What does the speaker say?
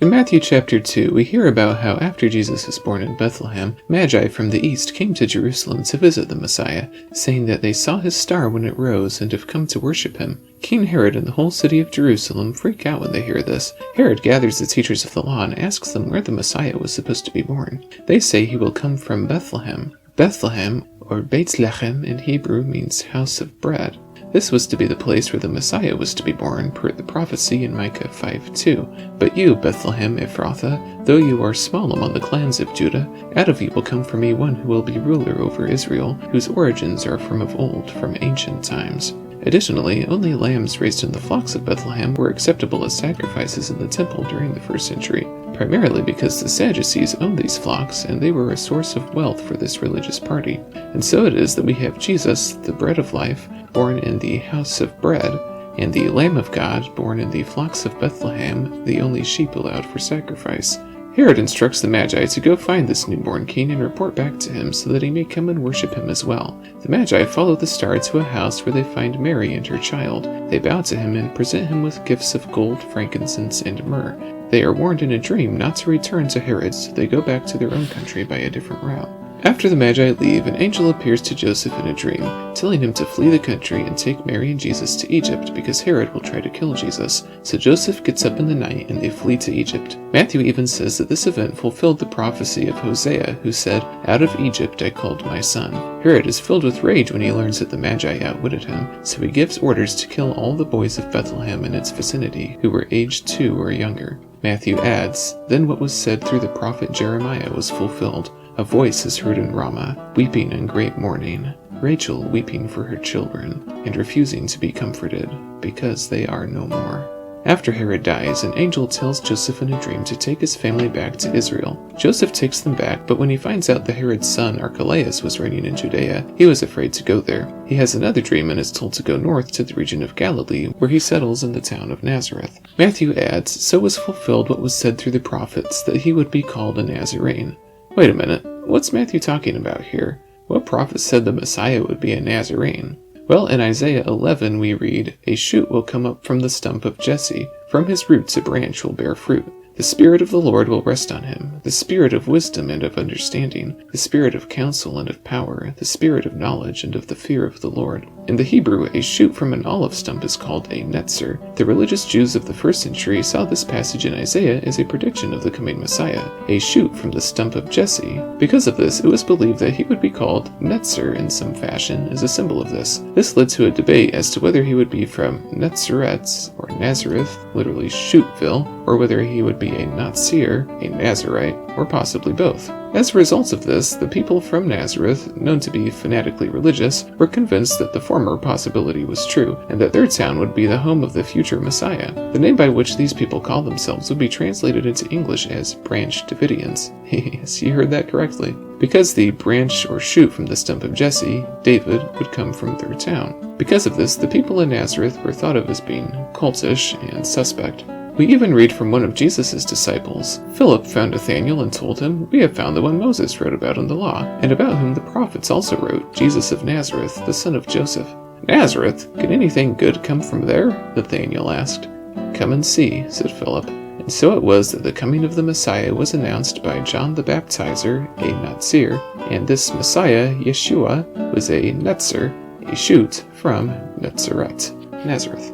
In Matthew chapter 2, we hear about how after Jesus was born in Bethlehem, Magi from the east came to Jerusalem to visit the Messiah, saying that they saw his star when it rose and have come to worship him. King Herod and the whole city of Jerusalem freak out when they hear this. Herod gathers the teachers of the law and asks them where the Messiah was supposed to be born. They say he will come from Bethlehem. Bethlehem, or Beit-Lechem in Hebrew, means house of bread. This was to be the place where the Messiah was to be born, per the prophecy in Micah 5:2. But you, Bethlehem Ephrathah, though you are small among the clans of Judah, out of you will come for me one who will be ruler over Israel, whose origins are from of old, from ancient times. Additionally, only lambs raised in the flocks of Bethlehem were acceptable as sacrifices in the temple during the 1st century, primarily because the Sadducees owned these flocks and they were a source of wealth for this religious party. And so it is that we have Jesus, the bread of life, born in the house of bread, and the Lamb of God, born in the flocks of Bethlehem, the only sheep allowed for sacrifice. Herod instructs the Magi to go find this newborn king and report back to him so that he may come and worship him as well. The Magi follow the star to a house where they find Mary and her child. They bow to him and present him with gifts of gold, frankincense, and myrrh. They are warned in a dream not to return to Herod, so they go back to their own country by a different route. After the Magi leave, an angel appears to Joseph in a dream, telling him to flee the country and take Mary and Jesus to Egypt because Herod will try to kill Jesus. So Joseph gets up in the night and they flee to Egypt. Matthew even says that this event fulfilled the prophecy of Hosea, who said, "Out of Egypt I called my son." Herod is filled with rage when he learns that the Magi outwitted him, so he gives orders to kill all the boys of Bethlehem and its vicinity who were aged 2 or younger. Matthew adds, "Then what was said through the prophet Jeremiah was fulfilled. A voice is heard in Ramah, weeping and great mourning, Rachel weeping for her children, and refusing to be comforted, because they are no more." After Herod dies, an angel tells Joseph in a dream to take his family back to Israel. Joseph takes them back, but when he finds out that Herod's son Archelaus was reigning in Judea, he was afraid to go there. He has another dream and is told to go north to the region of Galilee, where he settles in the town of Nazareth. Matthew adds, "So was fulfilled what was said through the prophets, that he would be called a Nazarene." Wait a minute, what's Matthew talking about here? What prophet said the Messiah would be a Nazarene? Well, in Isaiah 11 we read, "A shoot will come up from the stump of Jesse, from his roots a branch will bear fruit. The Spirit of the Lord will rest on him, the Spirit of wisdom and of understanding, the Spirit of counsel and of power, the Spirit of knowledge and of the fear of the Lord." In the Hebrew, a shoot from an olive stump is called a netzer. The religious Jews of the 1st century saw this passage in Isaiah as a prediction of the coming Messiah, a shoot from the stump of Jesse. Because of this, it was believed that he would be called Netzer in some fashion as a symbol of this. This led to a debate as to whether he would be from Netzeretz, or Nazareth, literally Shootville, or whether he would be a Nazir, a Nazarite, or possibly both. As a result of this, the people from Nazareth, known to be fanatically religious, were convinced that the former possibility was true, and that their town would be the home of the future Messiah. The name by which these people called themselves would be translated into English as Branch Davidians. Yes, you heard that correctly. Because the branch or shoot from the stump of Jesse, David, would come from their town. Because of this, the people in Nazareth were thought of as being cultish and suspect. We even read from one of Jesus' disciples. Philip found Nathanael and told him, "We have found the one Moses wrote about in the law, and about whom the prophets also wrote, Jesus of Nazareth, the son of Joseph." "Nazareth? Can anything good come from there?" Nathanael asked. "Come and see," said Philip. And so it was that the coming of the Messiah was announced by John the Baptizer, a Nazir, and this Messiah, Yeshua, was a Netzer, a shoot from Netzeret, Nazareth.